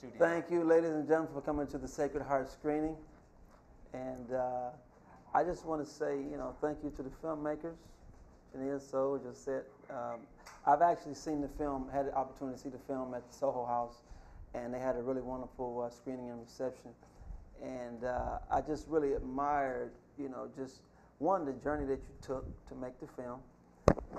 studio. Thank you, ladies and gentlemen, for coming to the Sacred Heart screening. And I just want to say, thank you to the filmmakers, Jennia Josette. I've actually seen the film, had the opportunity to see the film at the Soho House, and they had a really wonderful screening and reception. And I just really admired, just one, the journey that you took to make the film.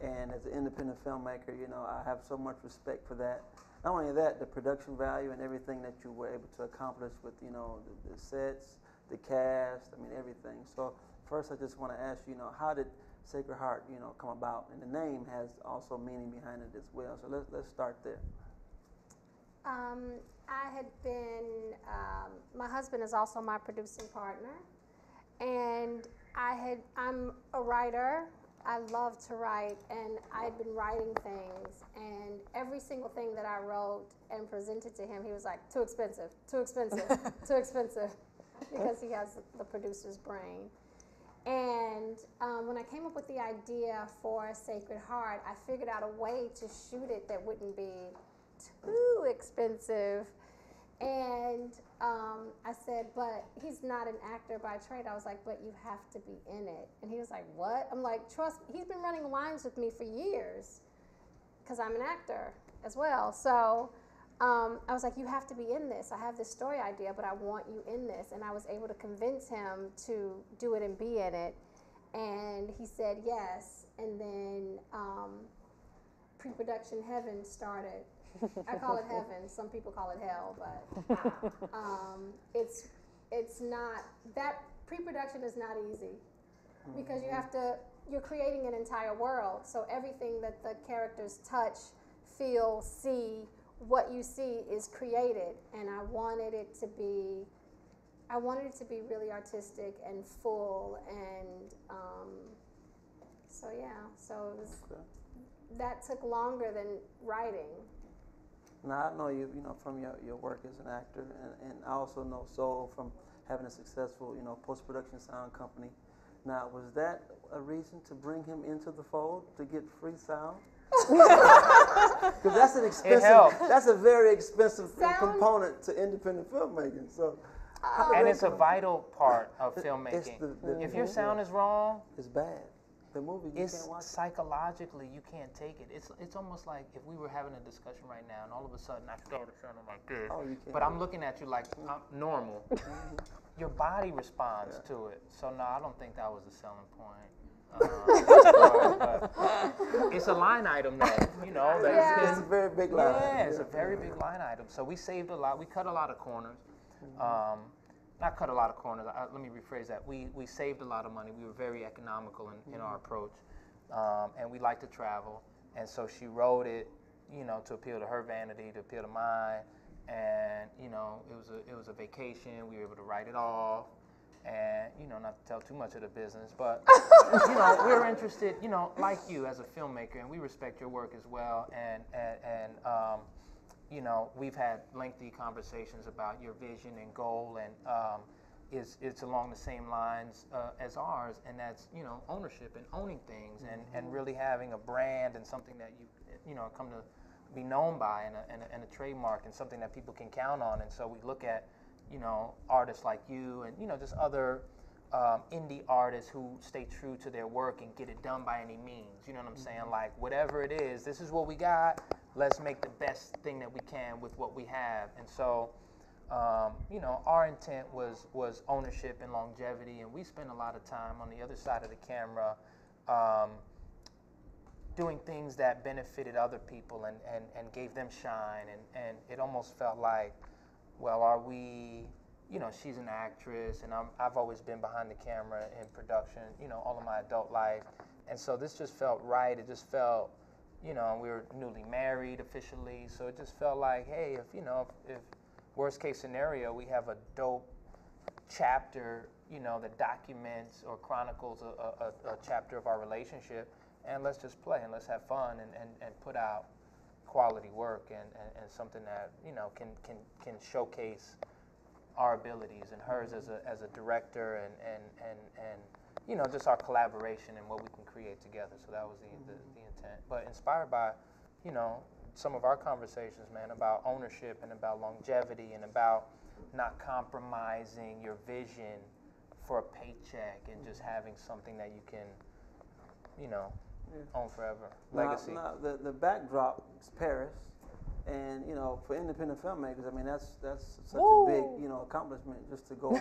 And as an independent filmmaker, I have so much respect for that. Not only that, the production value and everything that you were able to accomplish with, the sets, the cast, everything. So first I just want to ask you, how did Sacred Heart, come about? And the name has also meaning behind it as well. So let's start there. I had been, my husband is also my producing partner, and I'm a writer. I love to write, and I'd been writing things, and every single thing that I wrote and presented to him, he was like, too expensive, too expensive, too expensive, because he has the producer's brain. And when I came up with the idea for Sacred Heart, I figured out a way to shoot it that wouldn't be too expensive. And I said, but he's not an actor by trade. I was like, but you have to be in it. And he was like, what? I'm like, trust me. He's been running lines with me for years because I'm an actor as well. So I was like, you have to be in this. I have this story idea, but I want you in this. And I was able to convince him to do it and be in it. And he said yes. And then pre-production heaven started. I call it heaven. Some people call it hell, but it's not. That pre-production is not easy because you're creating an entire world. So everything that the characters touch, feel, see, what you see is created, and I wanted it to be really artistic and full, and so it was. That took longer than writing. Now, I know you, from your work as an actor, and I also know Soul from having a successful, post-production sound company. Now, was that a reason to bring him into the fold, to get free sound? Because that's an expensive, that's a very expensive component to independent filmmaking. So, and it's a vital part of filmmaking. If your sound is wrong, it's bad. The movie, you can't watch it. Psychologically, you can't take it. It's almost like if we were having a discussion right now, and all of a sudden I started sounding like this, but I'm looking at you like I'm normal. Your body responds to it. So no, I don't think that was the selling point. But it's a line item, though. It's a very big line. Yeah, it's a very big line item. So we saved a lot. We cut a lot of corners. Not cut a lot of corners. Let me rephrase that. We saved a lot of money. We were very economical in our approach, and we like to travel. And so she wrote it, to appeal to her vanity, to appeal to mine. And it was a vacation. We were able to write it off, and not to tell too much of the business, but we were interested, like you as a filmmaker, and we respect your work as well. And we've had lengthy conversations about your vision and goal, and it's along the same lines as ours, and that's ownership and owning things, and really having a brand and something that you come to be known by, and a trademark, and something that people can count on. And so we look at artists like you, and just other indie artists who stay true to their work and get it done by any means. You know what I'm saying? Like, whatever it is, this is what we got. Let's make the best thing that we can with what we have. And so, our intent was ownership and longevity, and we spent a lot of time on the other side of the camera doing things that benefited other people and gave them shine. And it almost felt like, well, are we, she's an actress, and I've always been behind the camera in production, all of my adult life. And so this just felt right. It just felt, we were newly married officially, so it just felt like, hey, if worst case scenario, we have a dope chapter, that documents or chronicles a chapter of our relationship, and let's just play and let's have fun and put out quality work and something that can showcase our abilities and hers as a director and just our collaboration and what we can create together. So that was the intent. But inspired by some of our conversations, man, about ownership and about longevity and about not compromising your vision for a paycheck and just having something that you can, own forever. Legacy. Now, the backdrop is Paris, and for independent filmmakers, I mean that's such a big accomplishment just to go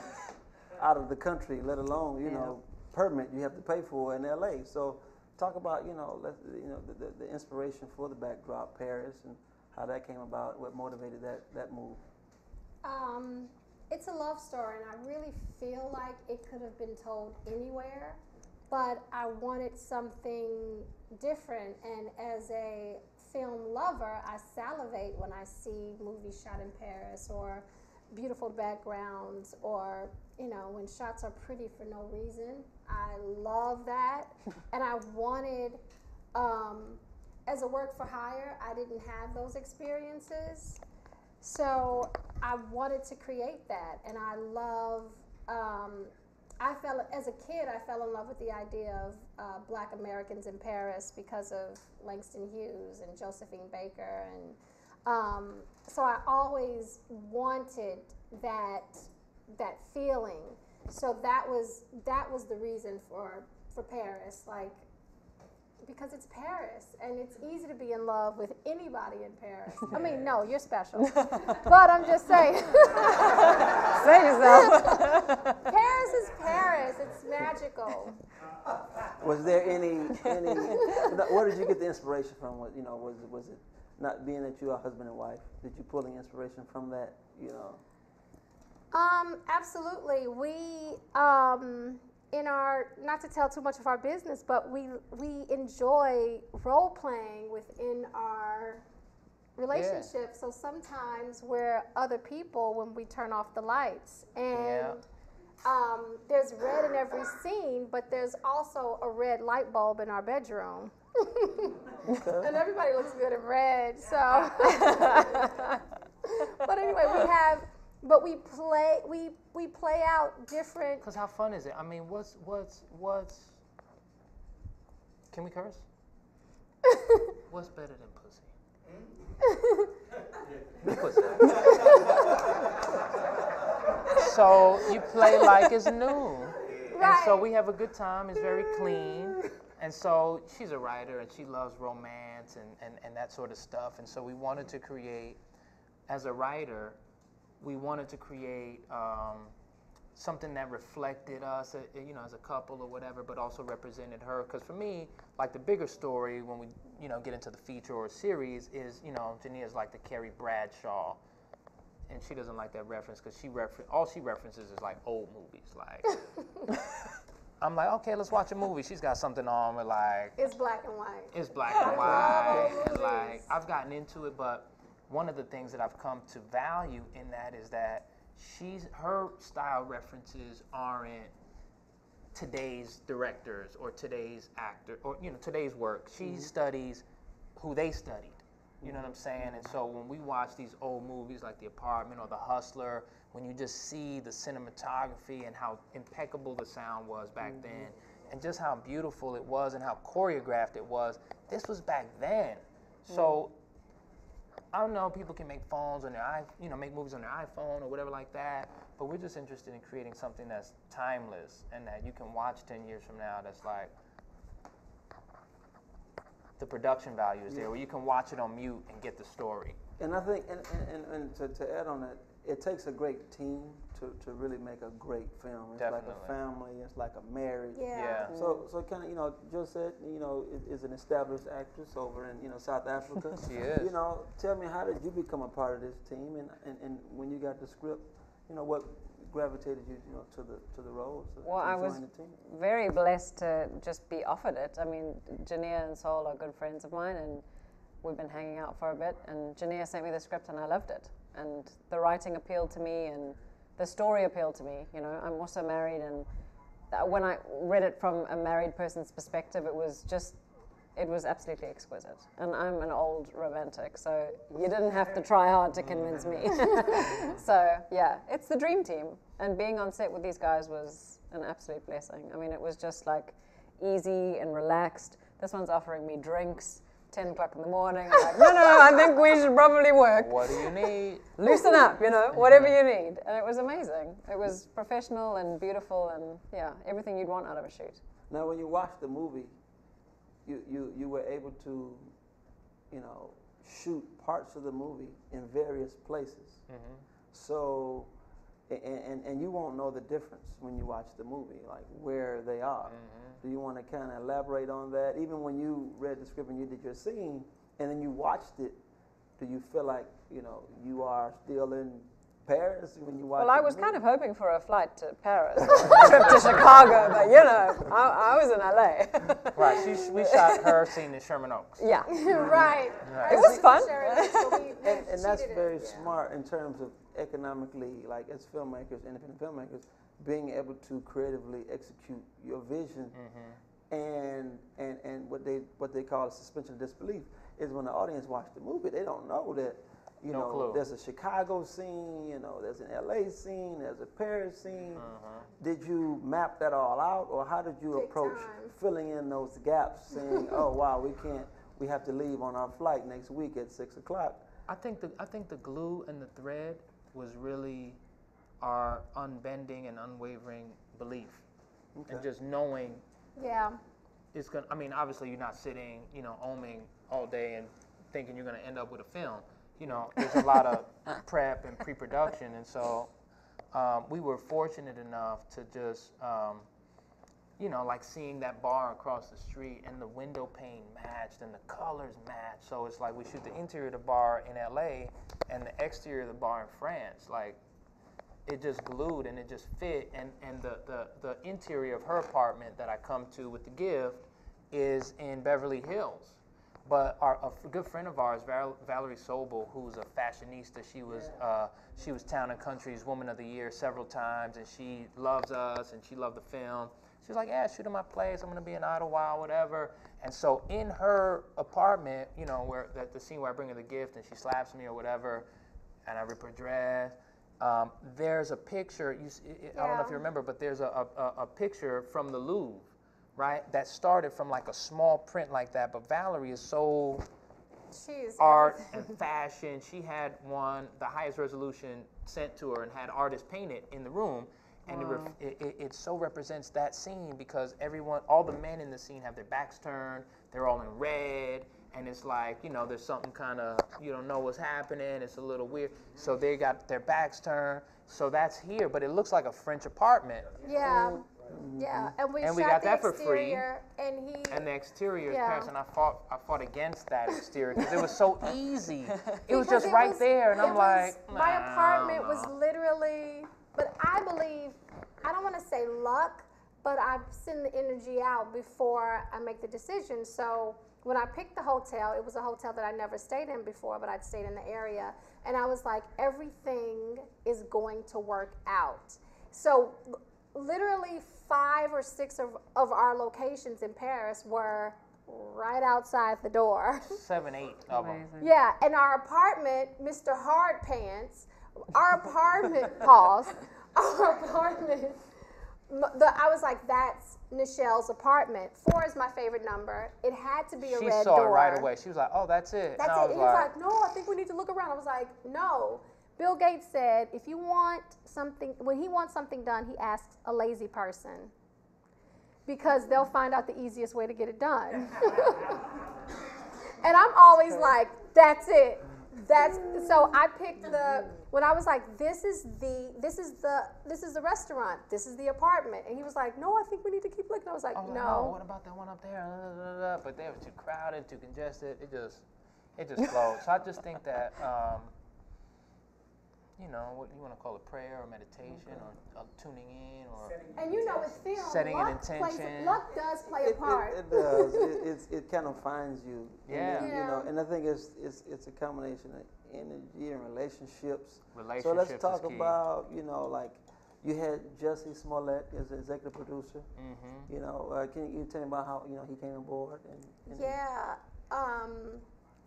out of the country, let alone permit you have to pay for in LA. So talk about the inspiration for the backdrop, Paris, and how that came about. What motivated that move? It's a love story, and I really feel like it could have been told anywhere, but I wanted something different. And as a film lover, I salivate when I see movies shot in Paris, or beautiful backgrounds, or when shots are pretty for no reason. I love that. And I wanted, as a work for hire, I didn't have those experiences. So I wanted to create that. And I love, as a kid, I fell in love with the idea of Black Americans in Paris because of Langston Hughes and Josephine Baker. And so I always wanted that feeling. So that was the reason for Paris, because it's Paris, and it's easy to be in love with anybody in Paris. I mean, no, you're special, but I'm just saying. Say yourself. Paris is Paris. It's magical. Was there any? Where did you get the inspiration from? Was it not being that you are husband and wife? Did you pull the inspiration from that? Absolutely. We, not to tell too much of our business, but we enjoy role playing within our relationship. Yeah. So sometimes we're other people when we turn off the lights. And there's red in every scene, but there's also a red light bulb in our bedroom. And everybody looks good in red, so. But anyway, we play out different. Because how fun is it? I mean, what's can we curse? What's better than pussy? Pussy. So you play like it's new. Right. And so we have a good time. It's very clean. And so she's a writer, and she loves romance and that sort of stuff. And so we wanted to create, as a writer, we wanted to create something that reflected us, as a couple or whatever, but also represented her. Because for me, like the bigger story, when we, get into the feature or series, is, Jennia's like the Carrie Bradshaw, and she doesn't like that reference because all she references is like old movies, like. I'm like, okay, let's watch a movie. She's got something on with like. It's black and white. It's black and white, and like I've gotten into it, but one of the things that I've come to value in that is that her style references aren't today's directors or today's actor or today's work. She studies who they studied. You know what I'm saying? And so when we watch these old movies like The Apartment or The Hustler, when you just see the cinematography and how impeccable the sound was back then, and just how beautiful it was and how choreographed it was, this was back then. So I don't know, people can make phones on their make movies on their iPhone or whatever like that, but we're just interested in creating something that's timeless and that you can watch 10 years from now that's like, the production value is there, where you can watch it on mute and get the story. And I think, and to add on that, it takes a great team to really make a great film. It's Definitely. Like a family, it's like a marriage. Yeah. So kind of, Josette, is an established actress over in, South Africa. She is. Tell me, how did you become a part of this team? And when you got the script, what gravitated you, to the role? Well, I was very blessed to just be offered it. I mean, Jennia and Sol are good friends of mine, and we've been hanging out for a bit. And Jennia sent me the script, and I loved it. And the writing appealed to me, and the story appealed to me. I'm also married, and when I read it from a married person's perspective, it was absolutely exquisite. And I'm an old romantic, so you didn't have to try hard to convince me. So yeah, it's the dream team. And being on set with these guys was an absolute blessing. I mean, it was just like easy and relaxed. This one's offering me drinks. 10 o'clock in the morning. I'm like, no, I think we should probably work. What do you need? Loosen up, whatever you need. And it was amazing. It was professional and beautiful and, yeah, everything you'd want out of a shoot. Now, when you watch the movie, you were able to, shoot parts of the movie in various places. Mm-hmm. So, and you won't know the difference when you watch the movie, like where they are. Mm-hmm. Do you want to kind of elaborate on that? Even when you read the script and you did your scene, and then you watched it, do you feel like, you are still in Paris when you watch it? Well, I was kind of hoping for a flight to Paris, or a trip to Chicago, but I was in LA. Right, we shot her scene in Sherman Oaks. Yeah. Right. It was fun. And that's very smart in terms of economically, like as filmmakers, independent filmmakers, being able to creatively execute your vision. And what they call a suspension of disbelief is when the audience watch the movie, they don't know that there's a Chicago scene, there's an LA scene, there's a Paris scene. Did you map that all out, or how did you approach filling in those gaps, saying, oh wow, we have to leave on our flight next week at 6 o'clock? I think the glue and the thread was really our unbending and unwavering belief, and just knowing. Yeah. It's gonna. I mean, obviously, you're not sitting, oming all day and thinking you're gonna end up with a film. There's a lot of prep and pre-production, and so we were fortunate enough to just, like seeing that bar across the street and the window pane matched and the colors matched. So it's like we shoot the interior of the bar in LA and the exterior of the bar in France. Like, it just glued and it just fit. And the interior of her apartment that I come to with the gift is in Beverly Hills. But a good friend of ours, Valerie Sobel, who's a fashionista, she was Town and Country's Woman of the Year several times, and she loves us and she loved the film. She was like, yeah, shoot in my place. I'm gonna be in Idlewild, whatever. And so in her apartment, where the scene where I bring her the gift and she slaps me or whatever, and I rip her dress. There's a picture. I don't know if you remember, but there's a picture from the Louvre, right? That started from like a small print like that. But Valerie is so art and fashion. She had one, the highest resolution, sent to her and had artists paint it in the room. And it so represents that scene because all the men in the scene have their backs turned. They're all in red. And it's like, there's something kind of, you don't know what's happening. It's a little weird. So they got their backs turned. So that's here. But it looks like a French apartment. Yeah. Yeah. And we got that for free. And the exterior is Paris. And I fought against that exterior because it was so easy. It was just right there. And I'm like, my apartment was literally, but I believe, I don't want to say luck, but I send the energy out before I make the decision. So when I picked the hotel, it was a hotel that I never stayed in before, but I'd stayed in the area. And I was like, everything is going to work out. So literally 5 or 6 of our locations in Paris were right outside the door. 7, 8 of them. Yeah, and our apartment, Mr. Hard Pants, our apartment, pause, our apartment, I was like, that's Nichelle's apartment. 4 is my favorite number. It had to be a red door. She saw it right away. She was like, oh, that's it. That's it. And he was like, no, I think we need to look around. I was like, no. Bill Gates said, if you want something, when he wants something done, he asks a lazy person because they'll find out the easiest way to get it done. And I'm always like, that's it. So I picked when I was like, this is the restaurant, this is the apartment, and he was like, no, I think we need to keep looking. I was like, no. What about that one up there? But they were too crowded, too congested. It just flowed. So I just think that, what you want to call it, prayer or meditation or tuning in or with film, setting an intention. Luck does play a part. It does. It kind of finds you. Yeah. And I think it's a combination of energy and relationships. Relationships. So let's talk about like you had Jesse Smollett as executive producer. Mm-hmm. Can you tell me about how he came on board?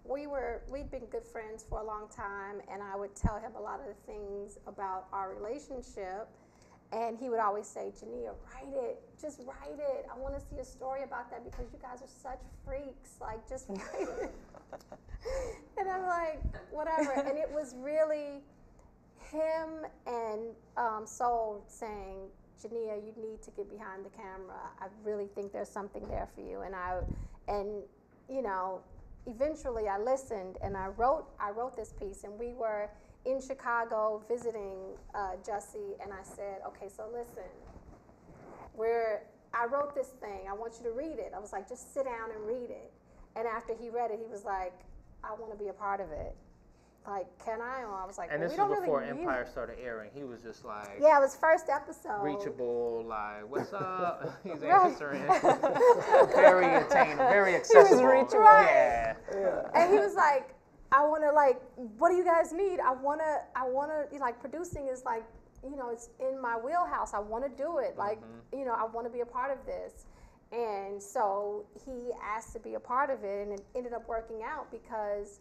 We'd been good friends for a long time, and I would tell him a lot of the things about our relationship. And he would always say, Jennia, write it. Just write it. I want to see a story about that because you guys are such freaks. Like, just write it. And I'm like, whatever. And it was really him and Sol saying, Jennia, you need to get behind the camera. I really think there's something there for you. And you know, eventually I listened and I wrote this piece, and we were in Chicago visiting Jussie, and I said, okay, so listen, I wrote this thing, I want you to read it. I was like, just sit down and read it. And after he read it, he was like, I want to be a part of it. Like, can I? And I was like, and well, this we don't was before really Empire started airing. He was just like, yeah, it was first episode. reachable, like, what's up? He's Right. answering. Very attainable, very accessible. reachable. Right. Yeah. And he was like, I want to, like, what do you guys need? I want to, like, producing is like, you know, it's in my wheelhouse. I want to do it. Like, you know, I want to be a part of this. And so he asked to be a part of it, and it ended up working out because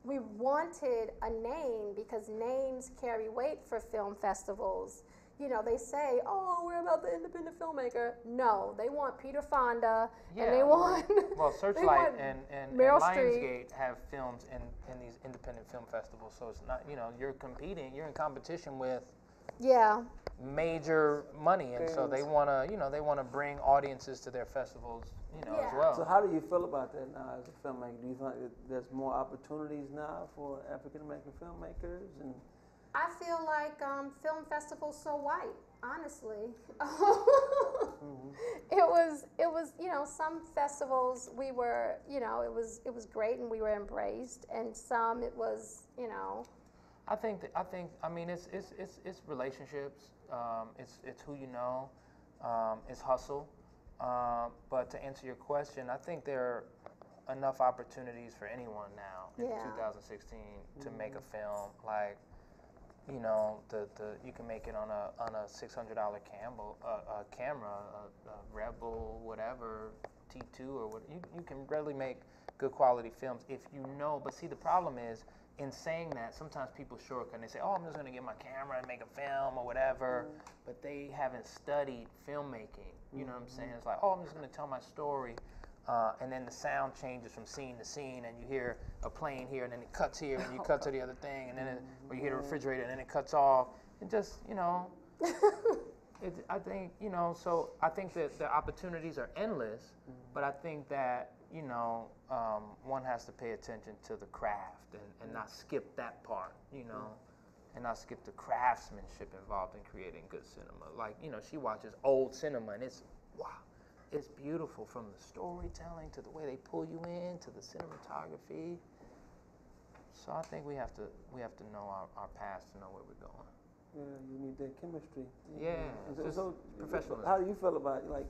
we wanted a name, because names carry weight for film festivals. You know, they say, oh, we're about the independent filmmaker. No, they want Peter Fonda, and they want Well, Searchlight and Meryl Lionsgate have films in these independent film festivals, so it's not, you know, you're in competition with yeah. major money, and so they want to, you know, they want to bring audiences to their festivals, you know, as Yeah. well. So how do you feel about that now as a filmmaker? Do you think that there's more opportunities now for African American filmmakers? And I feel like film festivals so white, honestly. It was, you know, some festivals we were, you know, it was great and we were embraced, and some it was, you know. I mean, it's relationships. It's who you know. It's hustle. But to answer your question, I think there are enough opportunities for anyone now in 2016 to make a film. Like, you know, you can make it on a $600 camera, a Rebel, whatever, T2 or what. You can really make good quality films if you know. But see, the problem is, in saying that, sometimes people shortcut and they say, oh, I'm just going to get my camera and make a film or whatever, but they haven't studied filmmaking. You know what I'm saying? It's like, oh, I'm just going to tell my story, and then the sound changes from scene to scene, and you hear a plane here, and then it cuts here, and you cut to the other thing, and then or you hear the refrigerator, and then it cuts off. It just, you know, I think, you know, so I think that the opportunities are endless, but I think that, you know, one has to pay attention to the craft and not skip that part, you know, and not skip the craftsmanship involved in creating good cinema. Like, you know, she watches old cinema, and it's, wow, it's beautiful, from the storytelling to the way they pull you in to the cinematography. So I think we have to know our past to know where we're going. yeah, you need that chemistry. Yeah, just So professionalism. how do you feel about, like,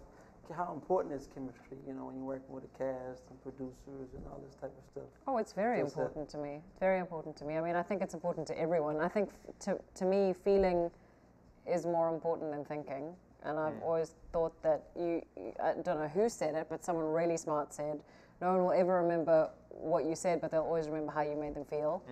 how important is chemistry, you know, when you're working with a cast and producers and all this type of stuff? Oh, it's very What's that? important to me. Very important to me. I mean, I think it's important to everyone. I think to me, feeling is more important than thinking. And I've always thought that I don't know who said it, but someone really smart said, no one will ever remember what you said, but they'll always remember how you made them feel.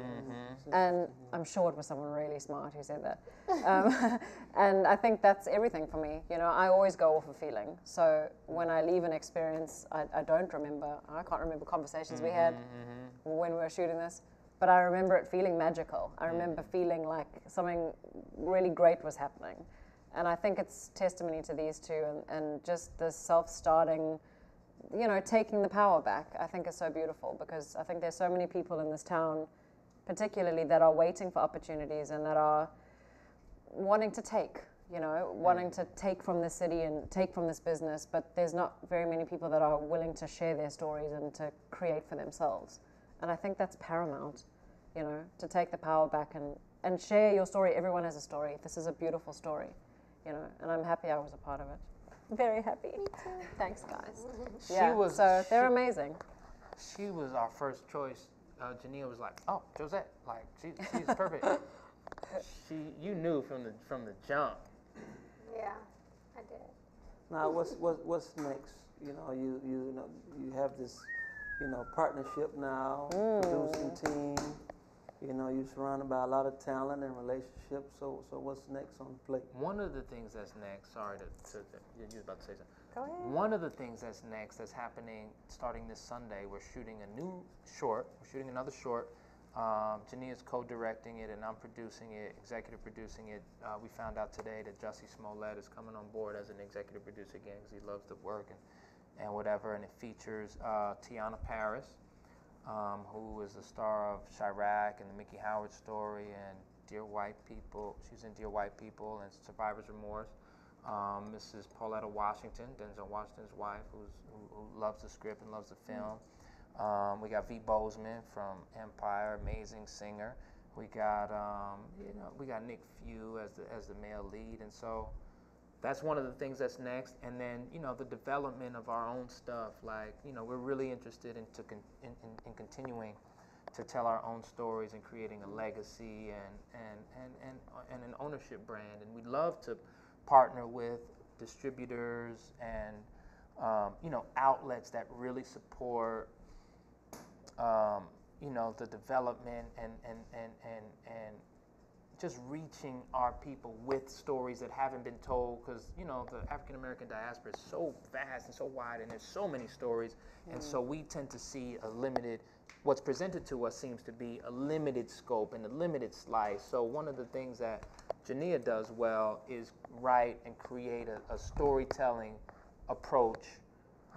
And I'm sure it was someone really smart who said that. And I think that's everything for me. You know, I always go off a feeling. So when I leave an experience, I don't remember. I can't remember conversations we had when we were shooting this, but I remember it feeling magical. I remember feeling like something really great was happening. And I think it's testimony to these two, and just the self-starting, you know, taking the power back, I think is so beautiful, because I think there's so many people in this town, particularly, that are waiting for opportunities and that are wanting to take, you know, wanting to take from the city and take from this business, but there's not very many people that are willing to share their stories and to create for themselves. And I think that's paramount, you know, to take the power back and share your story. Everyone has a story. This is a beautiful story, you know, and I'm happy I was a part of it. Very happy. Me too. Thanks, guys. They're amazing. She was our first choice. Jennia was like, oh, Josette, like, she's perfect. You knew from the jump. Yeah, I did. Now, what's next? You know, you know, you have this, you know, partnership now, producing team. You know, you're surrounded by a lot of talent and relationships. So what's next on the plate? One of the things that's next, sorry you were about to say something. Go ahead. One of the things that's next that's happening starting this Sunday, we're shooting a new short. We're shooting another short. Jennia's co-directing it, and I'm producing it, executive producing it. We found out today that Jussie Smollett is coming on board as an executive producer again because he loves the work and whatever. And it features Tiana Paris, who is the star of Chirac and the Mickey Howard Story and Dear White People. She's in Dear White People and Survivor's Remorse. Mrs. Pauletta Washington, Denzel Washington's wife, who loves the script and loves the film. We got V. Bozeman from Empire, amazing singer. We got we got Nick Few as the male lead, and so that's one of the things that's next. And then the development of our own stuff. Like we're really interested in continuing to tell our own stories and creating a legacy and an ownership brand. And we'd love to partner with distributors and outlets that really support the development and just reaching our people with stories that haven't been told, because the African American diaspora is so vast and so wide, and there's so many stories, and so we tend to see what's presented to us seems to be a limited scope and a limited slice. So one of the things that Jennia does well is write and create a storytelling approach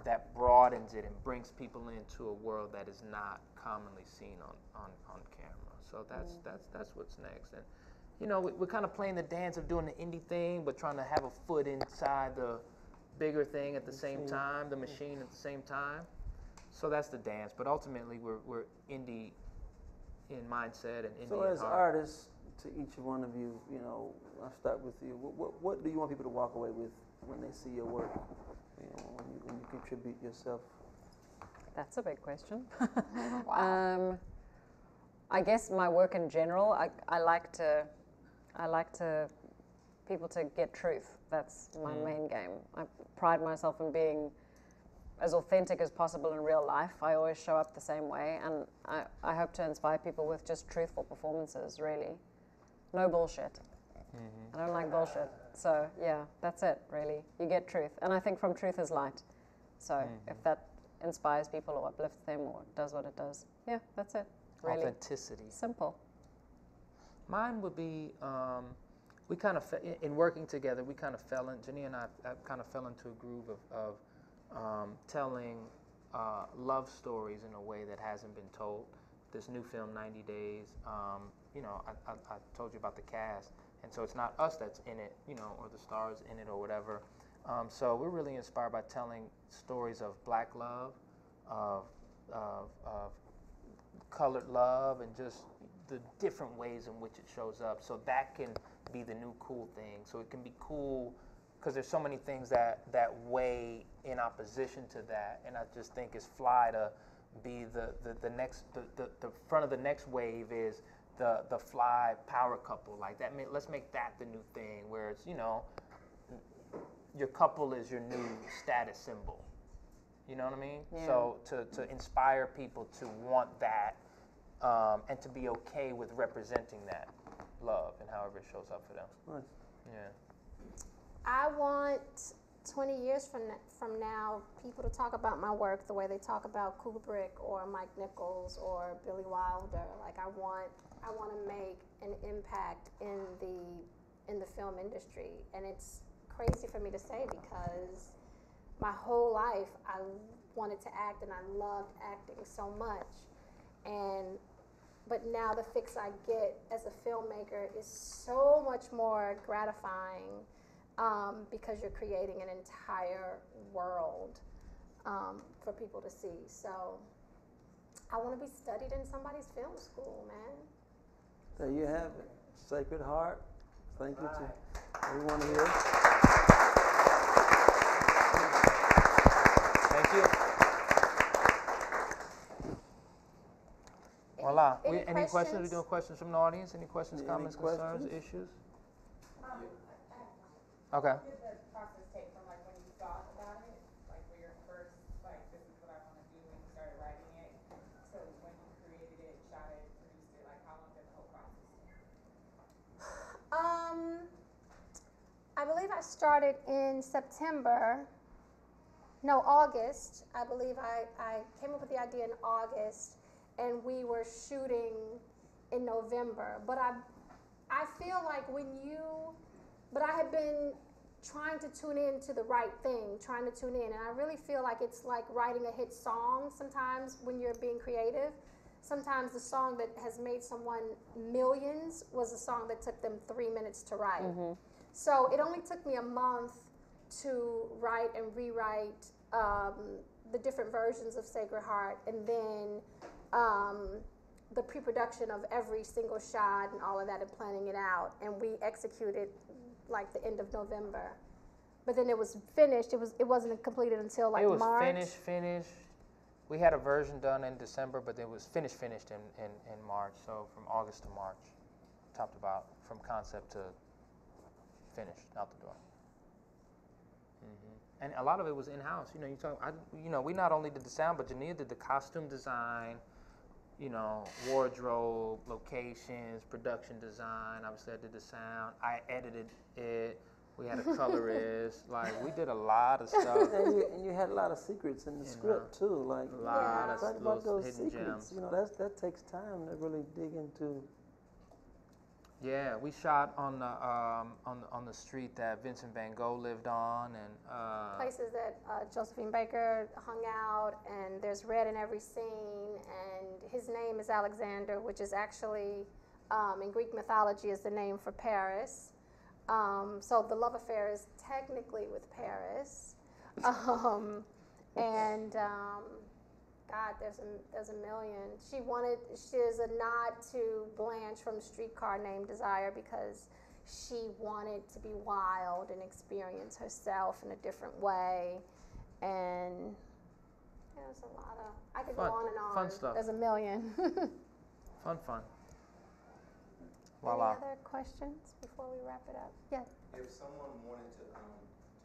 that broadens it and brings people into a world that is not commonly seen on camera. So that's what's next. And we're kind of playing the dance of doing the indie thing, but trying to have a foot inside the bigger thing at the same time, the machine at the same time. So that's the dance. But ultimately, we're indie in mindset and indie So in as heart. artists, to each one of you, I'll start with you. What do you want people to walk away with when they see your work? When you contribute yourself. That's a big question. Wow. I guess my work in general, I like people to get truth. That's my main game. I pride myself in being as authentic as possible in real life. I always show up the same way, and I hope to inspire people with just truthful performances, really. No bullshit. I don't like bullshit. So yeah, that's it, really. You get truth. And I think from truth is light. So if that inspires people or uplifts them or does what it does, yeah, that's it. Really Authenticity. simple. Mine would be, we kind of, in working together, we kind of Jennia and I kind of fell into a groove of telling love stories in a way that hasn't been told. This new film, 90 Days, I told you about the cast, and so it's not us that's in it, or the stars in it or whatever. So we're really inspired by telling stories of Black love, of colored love, and just the different ways in which it shows up. So that can be the new cool thing. So it can be cool because there's so many things that weigh in opposition to that, and I just think it's fly to be the next the front of the next wave is the fly power couple like that. Let's make that the new thing where it's your couple is your new status symbol. You know what I mean? Yeah. So to inspire people to want that and to be okay with representing that love and however it shows up for them. Nice. Yeah. I want 20 years from now people to talk about my work the way they talk about Kubrick or Mike Nichols or Billy Wilder. Like I want to make an impact in the film industry, and it's crazy for me to say because my whole life I wanted to act and I loved acting so much, but now the fix I get as a filmmaker is so much more gratifying because you're creating an entire world for people to see. So I want to be studied in somebody's film school, man. There you have it. Sacred Heart. Thank you to everyone here. Thank you. Voila. Any questions? We're doing questions from the audience. Any questions, comments, concerns, issues? Okay. What did the process take from like when you thought about it, like for your first, like this is what I want to do when you started writing it, to when you created it, shot it, produced it, like how long did believe I started in August. I believe I came up with the idea in August, and we were shooting in November. But I feel like but I had been trying to tune in to the right thing, and I really feel like it's like writing a hit song sometimes when you're being creative. Sometimes the song that has made someone millions was a song that took them 3 minutes to write. Mm-hmm. So it only took me a month to write and rewrite the different versions of Sacred Heart, and then the pre-production of every single shot and all of that, and planning it out. And we executed like the end of November. But then it was finished. It wasn't completed until like March. It was finished. We had a version done in December, but it was finished in March. So from August to March, top to bottom, from concept to finished, out the door. Mm-hmm. And a lot of it was in-house. We not only did the sound, but Jennia did the costume design, wardrobe, locations, production design. Obviously, I did the sound. I edited it. We had a colorist. We did a lot of stuff. And you had a lot of secrets in the script too. Like a lot of talk about those hidden secrets. gems. That takes time to really dig into. Yeah, we shot on the street that Vincent Van Gogh lived on, and places that Josephine Baker hung out, and there's red in every scene, and his name is Alexander, which is actually in Greek mythology is the name for Paris. So the love affair is technically with Paris, and God, there's a million. She is a nod to Blanche from Streetcar Named Desire, because she wanted to be wild and experience herself in a different way, and there's a lot of, I could go on and on. Fun stuff. There's a million. Fun. Any other questions before we wrap it up? Yeah. If someone wanted to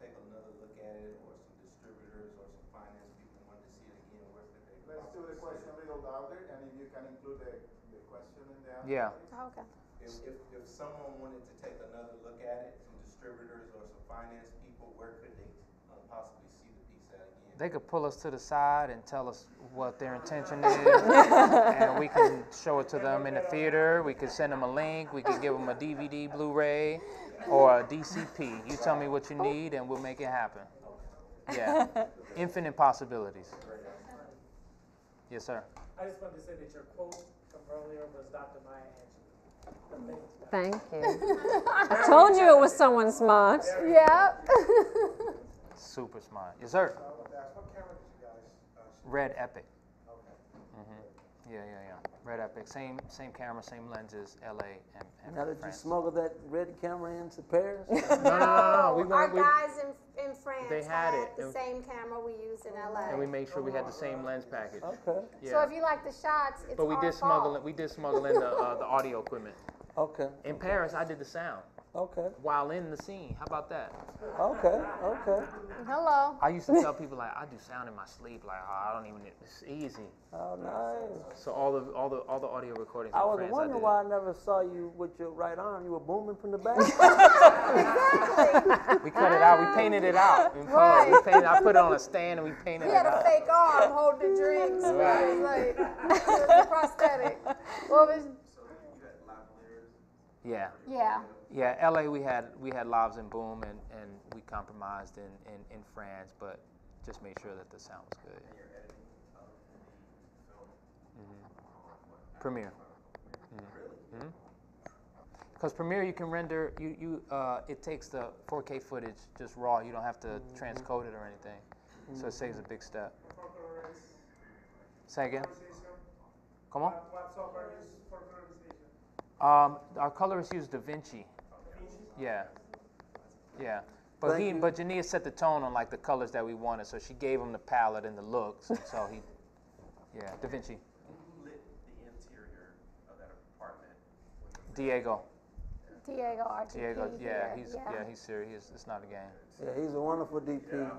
take another look at it, or some distributors or some finance people wanted to see it again, where could they? Let's do the question a little louder, and if you can include the question in there. Yeah. Oh, okay. If someone wanted to take another look at it, some distributors or some finance people, where could they possibly see the piece at again? They could pull us to the side and tell us what their intention is, and we can show it to them in the theater. We could send them a link. We could give them a DVD, Blu-ray, or a DCP. You tell me what you need, and we'll make it happen. Yeah, infinite possibilities. Yes, sir. I just wanted to say that your quote from earlier was Dr. Maya Angelou. Thank you. I told you it was someone smart. Yeah. Super smart. Yes, sir. So I want to ask, what camera did you guys shoot? Red Epic. Okay. Mm-hmm. Yeah. Red Epic. Same camera, same lenses. LA and Now did you France. smuggle that red camera into Paris? No. Our guys in France They had it. the same camera we used in LA. And we made sure we had the same lens package. Okay. Yeah. So if you like the shots, it's But we our did smuggle fault. it. We did smuggle in the audio equipment. Okay. In Paris, I did the sound Okay. while in the scene. How about that? Okay. Hello. I used to tell people I do sound in my sleep. I don't even. It's easy. Oh, nice. So all the audio recordings. I in was France, wondering did. why I never saw you with your right arm. You were booming from the back. We cut it out. We painted it out. In color. We painted. I put it on a stand and we painted He it had a out. fake arm holding the drinks. Right. It was like, it was a prosthetic. What was? So you had lavaliers? Yeah. Yeah. Yeah, LA we had Lavs and Boom, and we compromised in France, but just made sure that the sound was good. And you're editing the film? Premiere. Because Premiere you can render it takes the 4K footage just raw. You don't have to transcode it or anything, so it saves a big step. Say again. Come on. What software is for colorization? Our colorist used DaVinci. Yeah. But Thank but Jennia set the tone on the colors that we wanted, so she gave him the palette and the looks, and so DaVinci. Who lit the interior of that apartment? Diego, RGP. he's serious. It's not a game. Yeah, he's a wonderful DP.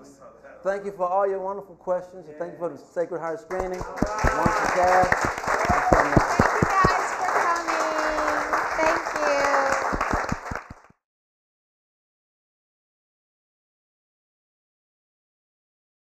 Thank you for all your wonderful questions, and thank you for the Sacred Heart screening. Wonderful cast.